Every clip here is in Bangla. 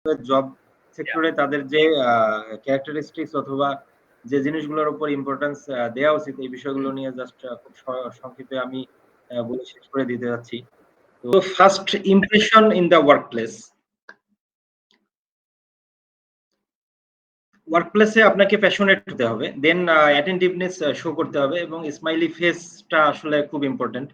Job Yeah. সেক্টরে তাদের যে ক্যারেক্টারিস্টিক্স অথবা যে জিনিসগুলোর উপর ইম্পর্টেন্স দেওয়া উচিত এই বিষয়গুলো নিয়ে জাস্ট খুব সংক্ষেপে আমি বলে শেষ করে দিতে যাচ্ছি। তো first impression in the workplace. ওয়ার্কপ্লেসে আপনাকে প্যাশনেট হতে হবে, দেন অ্যাটেন্টিভনেস শো করতে হবে এবং স্মাইলি ফেসটা আসলে খুব ইম্পর্টেন্ট,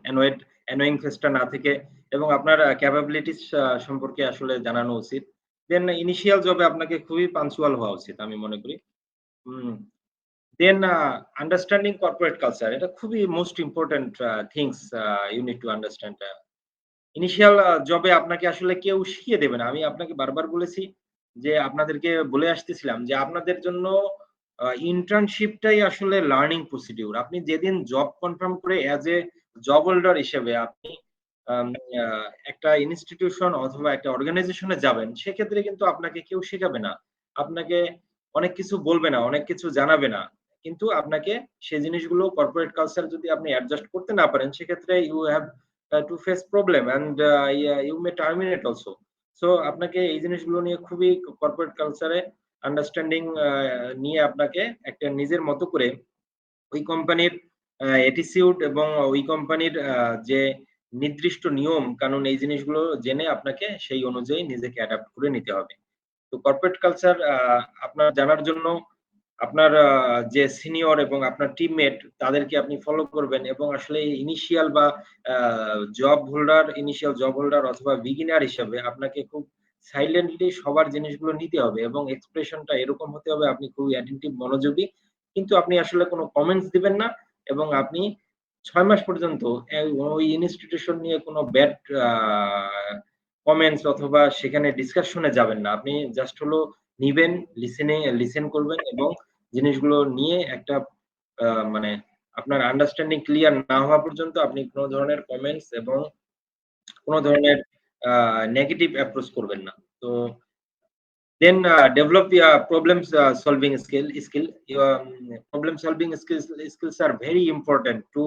অ্যানোয়িং ফেসটা না থেকে, এবং আপনার ক্যাপাবিলিটিস সম্পর্কে আসলে জানানো উচিত। দেন ইনিশিয়াল জবে আপনাকে খুবই পাঞ্চুয়াল হওয়া উচিত আমি মনে করি। দেন আন্ডারস্ট্যান্ডিং কর্পোরেট কালচার, এটা খুবই most important things you need to understand. Initial জবে আপনাকে আসলে কেউ শিখিয়ে দেবে না। আমি আপনাকে বারবার বলেছি যে আপনাদেরকে বলে আসতেছিলাম যে আপনাদের জন্য ইন্টার্নশিপটাই আসলে লার্নিং প্রসিডিউর। আপনি যেদিন জব কনফার্ম করে অ্যাজ এ জব হোল্ডার হিসেবে আপনি আম আ একটা ইনস্টিটিউশন অথবা একটা অর্গানাইজেশনে যাবেন, সেক্ষেত্রে কিন্তু আপনাকে কেউ শেখাবে না। আপনাকে অনেক কিছু বলবে না, অনেক কিছু জানাবে না। কিন্তু আপনাকে সেই জিনিসগুলো কর্পোরেট কালচার যদি আপনি অ্যাডজাস্ট করতে না পারেন, সেক্ষেত্রে you have to face problem and you may terminate also. So আপনাকে এই জিনিসগুলো নিয়ে খুবই কর্পোরেট কালচারে আন্ডারস্ট্যান্ডিং নিয়ে আপনাকে একটা নিজের মতো করে ওই কোম্পানির অ্যাটিটিউড এবং ওই কোম্পানির যে নির্দিষ্ট নিয়ম কানুন এই জিনিসগুলো জেনে আপনাকে সেই অনুযায়ী নিজেকে অ্যাডাপ্ট করে নিতে হবে। তো কর্পোরেট কালচার আপনার জানার জন্য আপনার যে সিনিয়র এবং আপনার টিমমেট তাদেরকে আপনি ফলো করবেন এবং আসলে ইনিশিয়াল বা আ ইনিশিয়াল জব হোল্ডার অথবা বিগিনার হিসেবে আপনাকে খুব সাইলেন্টলি সবার জিনিসগুলো নিতে হবে এবং এক্সপ্রেশনটা এরকম হতে হবে আপনি খুবই অ্যাটেনটিভ, মনোযোগী। কিন্তু আপনি আসলে কোনো কমেন্টস দিবেন না এবং আপনি ৬ মাস পর্যন্ত ওই ইনস্টিটিউশন নিয়ে কোনো ব্যাড আ কমেন্টস অথবা সেখানে ডিসকাশন এ যাবেন না। আপনি জাস্ট হলো নিবেন, লিসেন করবেন এবং জিনিসগুলো নিয়ে একটা মানে আপনার আন্ডারস্ট্যান্ডিং ক্লিয়ার না হওয়া পর্যন্ত আপনি কোন ধরনের কমেন্টস এবং কোন ধরনের নেগেটিভ অ্যাপ্রোচ করবেন না। তো দেন develop problem solving skill. Problem solving skills are very important to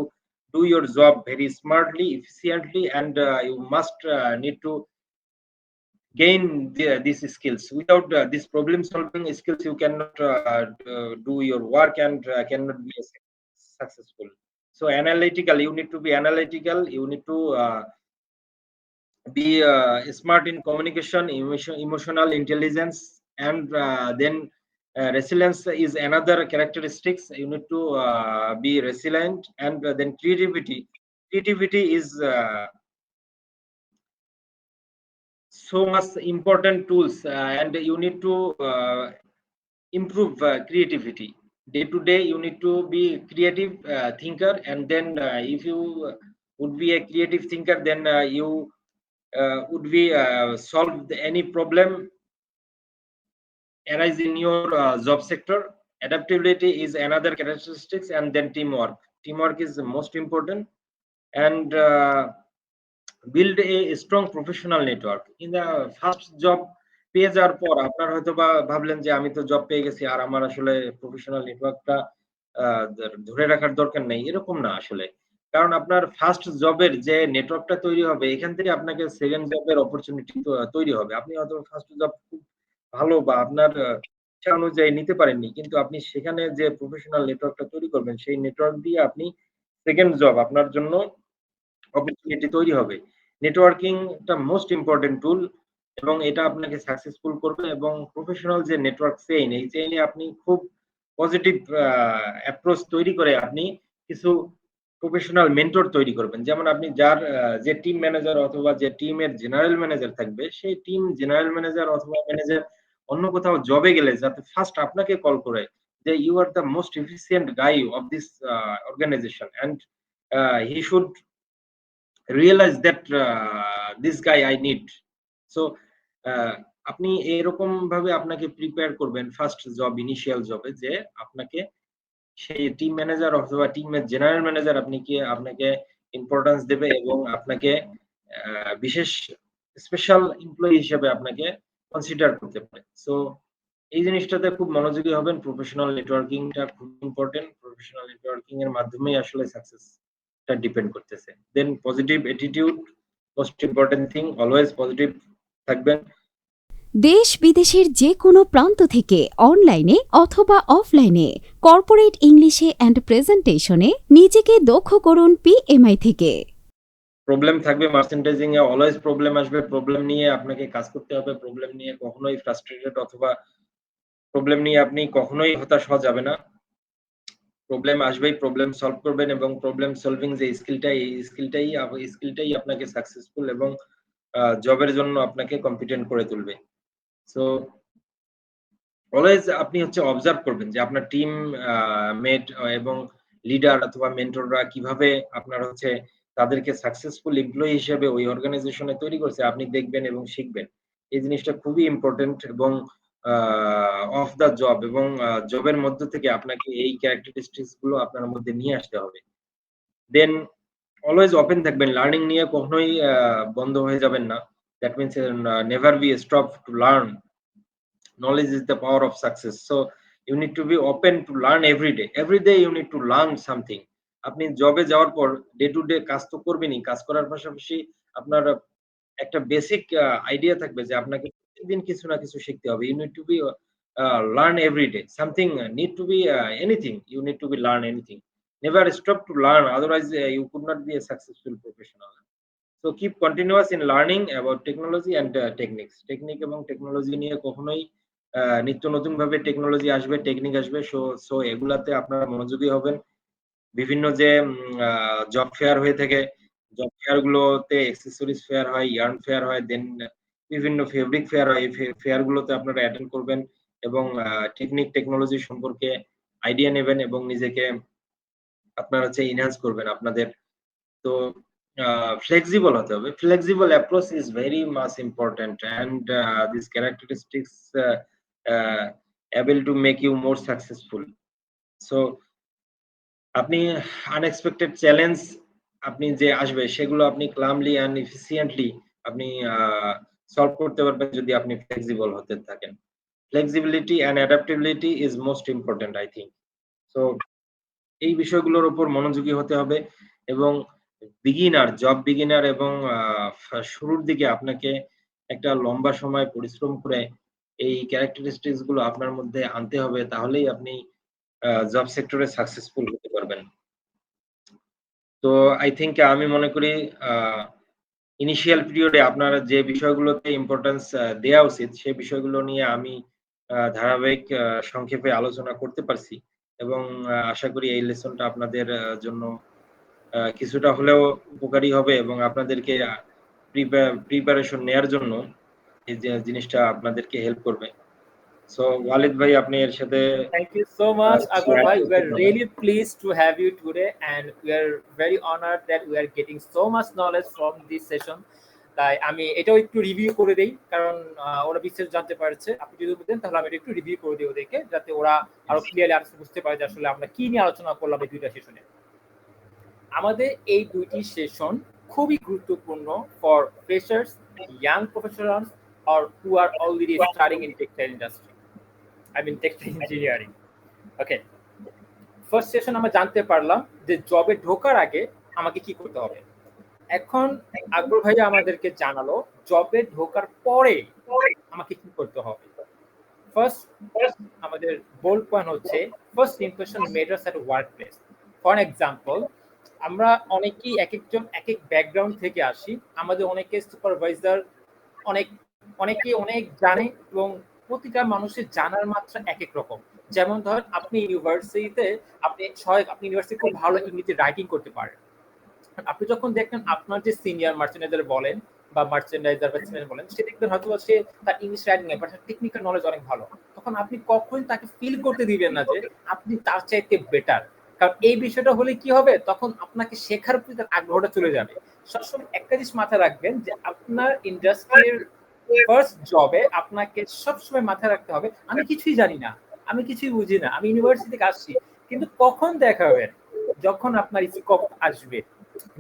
do your job very smartly, efficiently, and you must need to gain these skills. Without these problem solving skills, you cannot do your work and cannot be successful. So analytical, you need to be analytical, you need to be smart in communication, emotional intelligence, and then resilience is another characteristics. You need to be resilient, and then creativity is so much important tools, and you need to improve creativity day to day. You need to be creative thinker, and then if you would be a creative thinker, then you would be solve any problem arise in your job sector. Adaptability is another characteristics, and then teamwork is the most important, and build a strong professional network in the first job পেয়ে যাওয়ার পর আপনার হয়তোবা ভাবলেন যে আমি তো জব পেয়ে গেছি আর আমার আসলে প্রফেশনাল নেটওয়ার্কটা ধরে রাখার দরকার নেই, এরকম না আসলে। কারণ আপনার ফার্স্ট জবের যে নেটওয়ার্কটা তৈরি হবে এখান থেকে আপনাকে সেকেন্ড জবের অপরচুনিটি তৈরি হবে। আপনি হয়তো ফার্স্ট জব খুব ভালো বা আপনার ইচ্ছা অনুযায়ী নিতে পারেননি। কিন্তু আপনি সেখানে যে প্রফেশনাল নেটওয়ার্কটা তৈরি করবেন সেই নেটওয়ার্ক দিয়ে আপনি সেকেন্ড জব আপনার জন্য অপরচুনিটি তৈরি হবে। নেটওয়ার্কিং টা মোস্ট ইম্পোর্টেন্ট টুল এবং এটা আপনাকে সাকসেসফুল করবে এবং প্রফেশনাল যে নেটওয়ার্ক চেইন, এই চেইনে আপনি খুব পজিটিভ অ্যাপ্রোচ তৈরি করে আপনি কিছু প্রফেশনাল মেন্টর তৈরি করবেন। যেমন আপনি যার যে টিম ম্যানেজার অথবা যে টিমের জেনারেল ম্যানেজার থাকবে, সেই টিম জেনারেল ম্যানেজার অথবা ম্যানেজার অন্য কোথাও জবে গেলে যাতে ফার্স্ট আপনাকে কল করে যে, "you are the most efficient guy of this organisation and he should realize that this guy I need." So আপনি এরকম ভাবে আপনাকে প্রিপেয়ার করবেন ফার্স্ট জব, ইনিশিয়াল জবে যে আপনাকে সেই টিম ম্যানেজার অথবা টিমের জেনারেল ম্যানেজার আপনাকে ইম্পোর্টেন্স দেবে এবং আপনাকে বিশেষ স্পেশাল এমপ্লয়ি হিসেবে আপনাকে কনসিডার করতে পারে। সো এই জিনিসটাতে খুব মনোযোগী হবেন। প্রফেশনাল নেটওয়ার্কিংটা খুব ইম্পোর্টেন্ট। প্রফেশনাল নেটওয়ার্কিং এর মাধ্যমেই আসলে সাকসেসটা ডিপেন্ড করতেছে। Then positive attitude, most important thing, always positive থাকবেন। দেশ বিদেশের যে কোনো প্রান্ত থেকে অনলাইনে অথবা অফলাইনে কর্পোরেট ইংলিশে অ্যান্ড প্রেজেন্টেশনে নিজেকে দক্ষ করুন PMI থেকে। প্রবলেম থাকবে মার্চেন্ডাইজিং এ, অলওয়েজ প্রবলেম আসবে। প্রবলেম নিয়ে আপনাকে কাজ করতে হবে। প্রবলেম নিয়ে কখনোই ফ্রাস্ট্রেটেড অথবা প্রবলেম নিয়ে আপনি কখনোই হতাশ হওয়া যাবে না। প্রবলেম আসবেই, প্রবলেম সলভ করবেন এবং প্রবলেম সলভিং যে স্কিলটা, এই স্কিলটাই আপনাকে সাকসেসফুল এবং জবের জন্য আপনাকে কম্পিটেন্ট করে তুলবে। সো অলওয়েজ আপনি হচ্ছে অবজার্ভ করবেন যে আপনার টিম মেট এবং লিডার অথবা মেন্টররা কিভাবে আপনার হচ্ছে তাদেরকে সাকসেসফুল এমপ্লয়ি হিসেবে ওই অর্গানাইজেশনে তৈরি করছে, আপনি দেখবেন এবং শিখবেন। এই জিনিসটা খুবই ইম্পোর্টেন্ট এবং অফ দ্য জব এবং জবের মধ্য থেকে আপনাকে এই ক্যারেক্টারিস্টিক্স গুলো আপনার মধ্যে নিয়ে আসতে হবে। দেন অলওয়েজ ওপেন থাকবেন। লার্নিং নিয়ে কখনোই বন্ধ হয়ে যাবেন না। That means never be stop to learn. Knowledge is the power of success. So you need to be open to learn every day. Every day you need to learn something. আপনি জবে যাওয়ার পর ডে টু ডে কাজ তো করবেনই। কাজ করার পাশাপাশি আপনার একটা বেসিক আইডিয়া থাকবে যে আপনাকে প্রতিদিন কিছু না কিছু শিখতে হবে। You need to be learn every day. Something need to be anything. You need to be learn anything. Never stop to learn. Otherwise, you could not be a successful professional. So keep continuous in learning about technology and techniques. Technique এবং টেকনোলজি নিয়ে কখনোই নিত্য নতুন ভাবে টেকনোলজি আসবে, টেকনিক আসবে। সো এগুলাতে আপনারা মনোযোগী হবেন। বিভিন্ন যে জব ফেয়ার হয়ে থাকে, জব ফেয়ার গুলোতে অ্যাক্সেসরিজ ফেয়ার হয়, ইয়ার্ন ফেয়ার হয়, দেন বিভিন্ন ফেব্রিক ফেয়ার হয়। এই ফেয়ার গুলোতে আপনারা অ্যাটেন্ড করবেন এবং টেকনোলজি সম্পর্কে আইডিয়া নেবেন এবং নিজেকে আপনারা হচ্ছে এনহান্স করবেন আপনাদের। তো flexible হতে হবে। Flexible approach is very much important and these characteristics uh, able to make you more successful. So আপনি আনএক্সপেক্টেড চ্যালেঞ্জ আপনি যে আসবে সেগুলো আপনি ক্লামলি এন্ড এফিসিয়েন্টলি আপনি সলভ করতে পারবেন যদি আপনি ফ্লেক্সিবল হতে থাকেন। Flexibility and adaptability is most important, I think. So এই বিষয়গুলোর উপর মনোযোগী হতে হবে এবং জব বিগিনার এবং শুরুর দিকে আপনাকে একটা লম্বা সময় পরিশ্রম করে এই ক্যারেক্টারিস্টিক্স গুলো আপনার মধ্যে আনতে হবে। তাহলেই আপনি জব সেক্টরে সাকসেসফুল হতে পারবেন। তো আই থিংক আমি মনে করি ইনিশিয়াল পিরিয়ডে আপনার যে বিষয়গুলোতে ইম্পোর্টেন্স দেয়া উচিত, সেই বিষয়গুলো নিয়ে আমি ধারাবাহিক সংক্ষেপে আলোচনা করতে পারছি এবং আশা করি এই লেসনটা আপনাদের জন্য কিছুটা হলেও উপকারী হবে এবং আপনাদেরকে প্রিপারেশন নেয়ার জন্য এই যে জিনিসটা আপনাদেরকে হেল্প করবে। সো ওয়ালিদ ভাই, আপনি এর সাথে Thank you so much, Akbar bhai. We are really pleased to have you today, and we are very honored that we are getting so much knowledge from this session. তাই আমি এটাও একটু রিভিউ করে দেই, কারণ ওরা বিশেষ জানতে পারছে। আপনি যদি বলেন তাহলে আমি একটু রিভিউ করে দিই ওদেরকে, যাতে ওরা আরো ক্লিয়ারলি আনসার বুঝতে পারে যে আসলে আমরা কি নিয়ে আলোচনা করলাম এই দুইটা সেশনে। আমাদের এই দুইটি সেশন খুবই গুরুত্বপূর্ণ for freshers, young professionals, or who are already starting in textile industry. I mean textile engineering. Okay, first session আমরা জানতে পারলাম যে জবে ঢোকার আগে আমাকে কি করতে হবে। এখন আকবর ভাইয়া আমাদেরকে জানালো জবে ঢোকার পরে আমাকে কি করতে হবে। ফার্স্ট আমাদের বোল্ড পয়েন্ট হচ্ছে first impression matters at work place. For example, আমরা অনেকেই এক একজন এক এক ব্যাকগ্রাউন্ড থেকে আসি। আমাদের অনেকে সুপারভাইজার, অনেকে অনেক জানে এবং প্রতিটা মানুষের জানার মাত্রা এক এক রকম। যেমন ধরেন আপনি ইউনিভার্সিটিতে আপনি ইউনিভার্সিটি খুব ভালো ইংরেজি রাইটিং করতে পারেন। আপনি যখন দেখবেন আপনার যে সিনিয়র মার্চেন্ডাইজার বলেন বা মার্চেন্ডাইজার বা সিনিয়র বলেন, সে দেখবেন হয়তো সে তার ইংলিশ রাইটিং এ বা টেকনিক্যাল নলেজ অনেক ভালো, তখন আপনি কখনোই তাকে ফিল করতে দিবেন না যে আপনি তার চাইতে বেটার। কারণ এই বিষয়টা হলে কি হবে, তখন আপনাকে শেখার প্রতি তার আগ্রহটা চলে যাবে। সবসময় একটা জিনিস মাথায় রাখবেন যে আপনার ইন্ডাস্ট্রির ফার্স্ট জবে আপনাকে সবসময় মাথায় রাখতে হবে আমি কিছুই জানি না, আমি কিছুই বুঝি না, আমি ইউনিভার্সিটি থেকে আসছি। কিন্তু কখন দেখাবেন, যখন আপনার স্কোপ আসবে।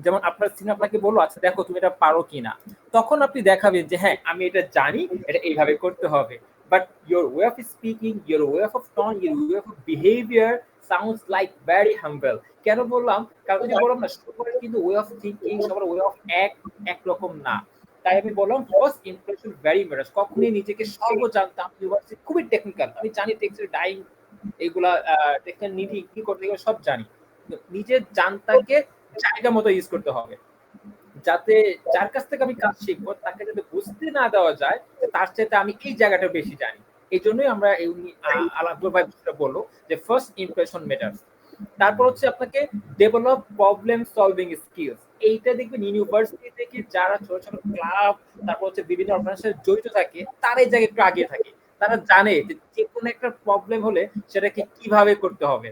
যেমন আপনার সিনিয়র আপনাকে বললো আচ্ছা দেখো তুমি এটা পারো কিনা, তখন আপনি দেখাবেন যে হ্যাঁ আমি এটা জানি, এটা এইভাবে করতে হবে। But your way of speaking, your way of tone, your way of behavior sounds like very humble. কেন বললাম, কারণ যে বললাম না, সবার কিন্তু ওয়ে অফ থিঙ্কিং, সবার ওয়ে অফ অ্যাক্ট একরকম না। তাই আমি বললাম ফার্স্ট ইমপ্রেশন ভেরি ম্যাটার্স। কখনোই নিজেকে সর্বজান্তা, ইউনিভার্সিটি খুবই টেকনিক্যাল, আমি জানি টেক্সটের ডাইং এগুলা টেক্সটের নিধি কি করতে এগুলো সব জানি, নিজের জানতাকে জায়গা মতো ইউজ করতে হবে, যাতে যার কাছ থেকে আমি কাজ শিখবো তাকে যাতে বুঝতে না দেওয়া যায় যে তার চাইতে আমি এই জায়গাটা বেশি জানি। এই জন্যই আমরা আকবর ভাই বললো যে ফার্স্ট ইমপ্রেশন ম্যাটার্স। তারপর হচ্ছে আপনাকে ডেভেলপ প্রবলেম সলভিং স্কিলস। এইটা দেখবেন ইউনিভার্সিটি থেকে যারা ছোট ছোট ক্লাব, তারপর হচ্ছে বিভিন্ন অর্গানাইজেশনে জড়িত থাকে, তারা এই জায়গায় একটু আগে থাকে। তারা জানে যে কোনো একটা প্রবলেম হলে সেটাকে কিভাবে করতে হবে,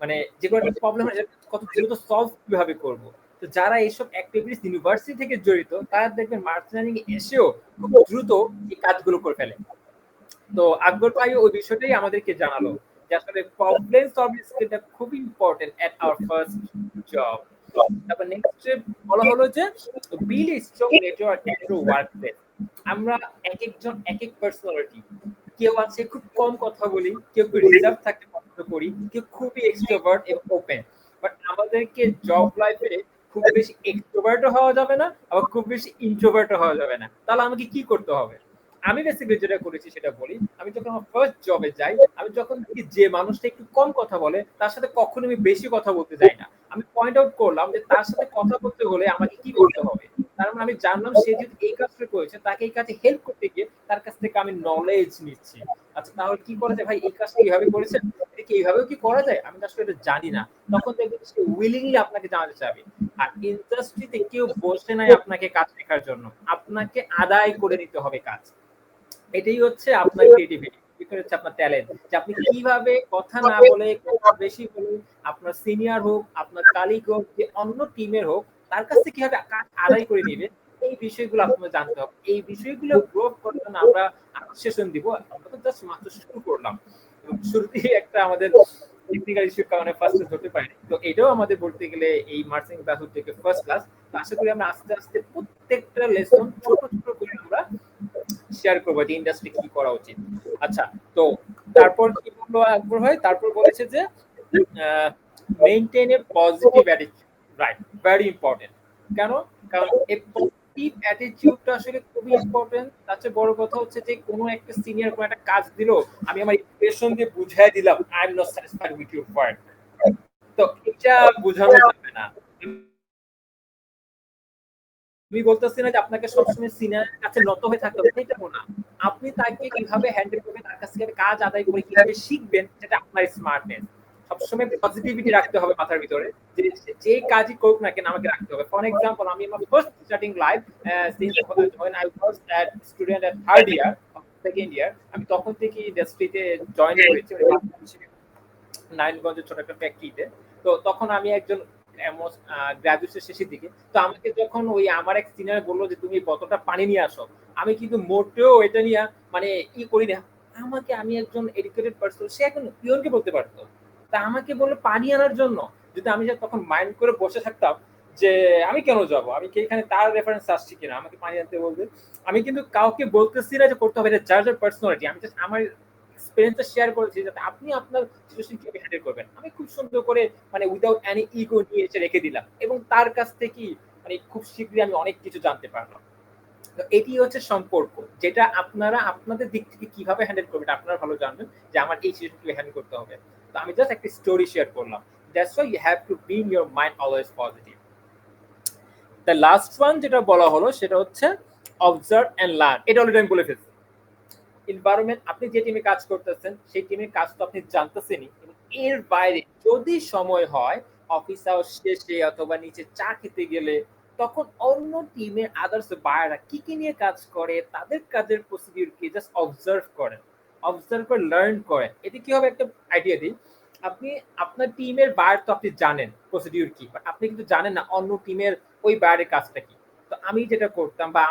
মানে যে কোনো একটা প্রবলেম হলে কত দ্রুত সলভ কিভাবে করব। তো যারা এইসব অ্যাক্টিভিটিস ইউনিভার্সিটি থেকে জড়িত, তারা দেখবেন মার্চেন্টিং এসেও খুব দ্রুত এই কাজগুলো করে ফেলে। তো আকবর ভাই ওই বিষয়টাই আমাদেরকে জানালো যে আসলে প্রবলেম সলভিং স্কিলটা খুব important at our first job. তারপর নেক্সট বলা হলো যে build a strong network at your workplace. আমরা এক একজন এক এক পার্সোনালিটি, কেউ আছে খুব কম কথা বলি, কেউ একটু রিজার্ভ থাকতে পছন্দ করি, কেউ খুবই এক্সট্রোভার্ট এবং ওপেন। বাট আমাদেরকে জব লাইফে খুব বেশি এক্সট্রোভার্টও হওয়া যাবে না, আবার খুব বেশি ইন্ট্রোভার্টও হওয়া যাবে না। তাহলে আমাকে কি করতে হবে? আমি বেসিক্যালি যেটা করেছি সেটা বলি। আমি যখন আমার ফার্স্ট জবে যাই, আমি যখন দেখি যে মানুষটা একটু কম কথা বলে, তার সাথে কখনো আমি বেশি কথা বলতে যাই না। আমি পয়েন্ট আউট করলাম যে তার সাথে কথা বলতে হলে আমাকে কি করতে হবে। কারণ আমি জানলাম সে যদি এই কাজটা করেছে, তাকে এই কাজে হেল্প করতে গিয়ে তার কাছ থেকে আমি নলেজ নিচ্ছি। আচ্ছা তাহলে কি করা যায় ভাই, এই কাজটা এইভাবে করেছেন, এটা কি এইভাবেও কি করা যায়, আমি আসলে এটা জানি না। তখন দেখবেন সে উইলিংলি আপনাকে জানাতে চাবে। আর ইন্ডাস্ট্রিতে কেউ বসে নাই আপনাকে কাজ শেখার জন্য, আপনাকে আদায় করে নিতে হবে কাজ। এটাই হচ্ছে আপনার ক্রিয়েটিভিটি, এটা হচ্ছে আপনার ট্যালেন্ট, যে আপনি কিভাবে কথা না বলে, কথা বেশি বলে, আপনার সিনিয়র হোক, আপনার কালিগ হোক, যে অন্য টিমের হোক, তার কাছ থেকে কিভাবে কাজ আদায় করে নেবে, এই বিষয়গুলো আপনাকে জানতে হবে। এই বিষয়গুলো গ্রো করার জন্য আমরা সেশন দিব। আমরা তো জাস্ট মাত্র শুরু করলাম, শুরুতেই একটা আমাদের টেকনিক্যাল ইস্যুর কারণে ফার্স্ট ক্লাস ধরতে পারিনি। তো এটাও আমাদের বলতে গেলে এই মার্চেন্টিং ক্লাস থেকে ফার্স্ট ক্লাস। আশা করি আমরা আস্তে আস্তে প্রত্যেকটা লেসন ছোট ছোট করে আমরা শেয়ার করবো যে ইন্ডাস্ট্রি কি করা উচিত। আচ্ছা, তো তারপর কি বললো আকবর ভাই? তারপর বলেছে যে maintain a positive attitude, right, very important. কেন? কারণ এই পজিটিভ অ্যাটিটিউডটা আসলে খুবই ইম্পর্টেন্ট। তার চেয়ে বড় কথা হচ্ছে যে কোনো একটা সিনিয়র কোনো একটা কাজ দিল, আমি আমার ইমপ্রেশন দিয়ে বুঝাই দিলাম I am not satisfied with your work, তো এটা বোঝানো যাবে না। আমি বলতেছি না যে আপনাকে সবসময় সিনিয়রের কাছে নত হয়ে থাকতে হবে, এটা না। আপনি তাকে কিভাবে হ্যান্ডেল করবেন, তার কাছ থেকে কাজ আদায় করে কিভাবে শিখবেন, সেটা আপনার স্মার্টনেস। সবসময় পজিটিভিটি রাখতে হবে মাথার ভিতরে, যে কাজই করুক না কেন আমাকে রাখতে হবে। ফর এক্সাম্পল, আমি আমার first starting life since when I was at student at third year second year, আমি তখন থেকে ইন্ডাস্ট্রিতে জয়েন করেছি নারায়ণগঞ্জের ছোট একটা ফ্যাক্টরিতে। তো তখন আমি একজন গ্রাজুয়েশন শেষের দিকে। তো আমাকে যখন ওই আমার এক সিনিয়র বললো যে তুমি বোতলটা পানি নিয়ে আসো, আমি কিন্তু মোটেও এটা নিয়ে মানে করি না। আমাকে, আমি একজন এডুকেটেড পার্সন, সে একজন পিয়নকে বলতে পারতো, তা আমাকে বললো পানি আনার জন্য। যদি আমি তখন মাইন্ড করে বসে থাকতাম যে আমি কেন যাব, আমি কি এখানে তার রেফারেন্স আসছি কিনা আমাকে পানি আনতে বলবে, আমি কিন্তু কাউকে বলতেছি না যে করতে হবে, এটা যার যার পার্সোনালিটি। আমি জাস্ট আমার এক্সপেরিয়েন্সটা শেয়ার করেছি যাতে আপনি আপনার সিচুয়েশন কিভাবে হ্যান্ডেল করবেন। আমি খুব সুন্দর করে মানে উইদাউট এনি ইগো নিয়ে এসে রেখে দিলাম, এবং তার কাছ থেকে মানে খুব শীঘ্রই আমি অনেক কিছু জানতে পারলাম। তো এটি হচ্ছে সম্পর্ক, যেটা আপনারা আপনাদের দিক থেকে কিভাবে হ্যান্ডেল করবেন আপনারা ভালো জানবেন যে আমার এই সিচুয়েশন কিভাবে হ্যান্ডেল করতে হবে। তো আমি জাস্ট একটা স্টোরি শেয়ার করলাম। That's why you have to be in your mind always positive. The last one যেটা বলা হলো সেটা হচ্ছে অবজার্ভ এন্ড লার্ন। এটা অলরেডি আমি বলে ফেলছি। এনভায়রনমেন্ট, আপনি যে টিমে কাজ করতেছেন সেই টিমের কাজ তো আপনি জানতেছেনই, এর বাইরে যদি সময় হয় অফিস আওয়ার শেষে অথবা নিচে চা খেতে গেলে, তখন অন্য টিমের আদার্স বায়াররা কি কি নিয়ে কাজ করে, তাদের কাজের প্রসিডিউর কি, জাস্ট অবজার্ভ করেন, অবজার্ভ করে লার্ন করেন। এতে কি হবে, একটা আইডিয়া দিই। আপনি আপনার টিমের বায়ার তো আপনি জানেন প্রসিডিউর কি, বাট আপনি কিন্তু জানেন না অন্য টিমের ওই বায়ারের কাজটা কি। তো আমি যেটা করতাম বা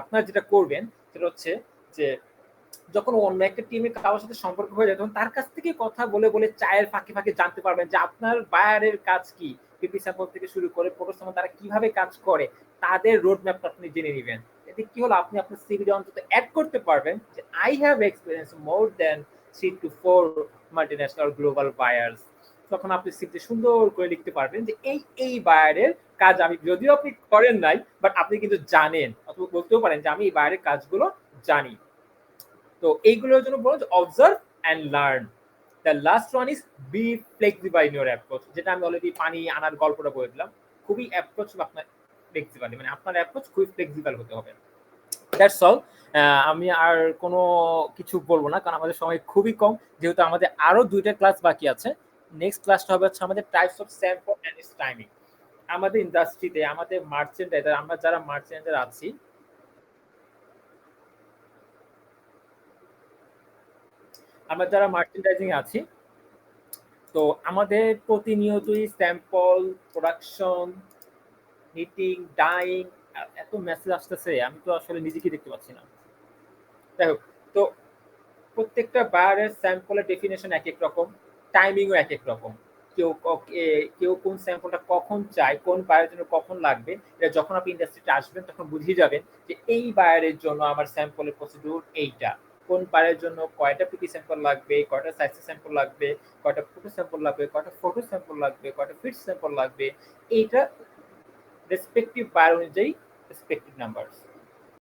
আপনার যেটা করবেন সেটা হচ্ছে যে যখন অন্য একটা টিমের কারোর সাথে সম্পর্ক হয়ে যায়, তখন তার কাছ থেকে কথা বলে বলে চায়ের ফাঁকে ফাঁকে জানতে পারবেন যে আপনার বায়ারের কাজ কি, পিপি স্যাম্পল থেকে শুরু করে প্রোটোসমন তারা কিভাবে কাজ করে, তাদের রোড ম্যাপটা আপনি জেনে নেবেন। এতে কি হলো, আপনি আপনার সিভিতে অন্তত অ্যাড করতে পারবেন যে I have experience more than 3 to 4 multinational global buyers. তখন আপনি সিভিতে সুন্দর করে লিখতে পারবেন যে এই বায়ারের কাজ আমি, যদিও আপনি করেন নাই, বাট আপনি কিন্তু জানেন, অথবা বলতেও পারেন যে আমি এই বায়ারের কাজগুলো জানি। তো এইগুলোর জন্য বলুন observe and learn. The last one is be flexible in your approach, যেটা আমি অলরেডি পানি আনার গল্পটা বলে দিলাম। খুবই অ্যাপ্রোচ আপনার ফ্লেক্সিবল, মানে আপনার অ্যাপ্রোচ খুবই ফ্লেক্সিবল হতে হবে। That's all. আমি আর কোনো কিছু বলবো না, কারণ আমাদের সময় খুবই কম, যেহেতু আমাদের আরো 2টা ক্লাস বাকি আছে। নেক্সট ক্লাসটা হবে হচ্ছে আমাদের types of sample and its timing. আমাদের ইন্ডাস্ট্রিতে, আমাদের মার্চেন্ডাইজার, আমরা যারা মার্চেন্ডাইজার আছি, আমরা যারা মার্চেন্ডাইজিং আছি, তো আমাদের প্রতিনিয়তই স্যাম্পল প্রোডাকশন, নিটিং, ডাইং, এত মেসেজ আসতেছে, আমি তো আসলে নিজেকে দেখতে পাচ্ছি না। যাই হোক, তো প্রত্যেকটা বায়ারের স্যাম্পলের ডেফিনেশন এক এক রকম, টাইমিংও এক এক রকম। কেউ কোন স্যাম্পলটা কখন চায়, কোন বায়ারের জন্য কখন লাগবে, এটা যখন আপনি ইন্ডাস্ট্রিতে আসবেন তখন বুঝিয়ে যাবেন যে এই বায়ারের জন্য আমার স্যাম্পলের প্রসিডিউর এইটা, কোন বায়ারের জন্য কয়টা পিপি স্যাম্পল লাগবে, কয়টা সাইজের স্যাম্পল লাগবে, কয়টা ফটো স্যাম্পল লাগবে, কয়টা ফটো স্যাম্পল লাগবে, কয়টা ফিট স্যাম্পল লাগবে, এইটা রেসপেক্টিভ বায়ার অনুযায়ী রেসপেক্টিভ নাম্বার।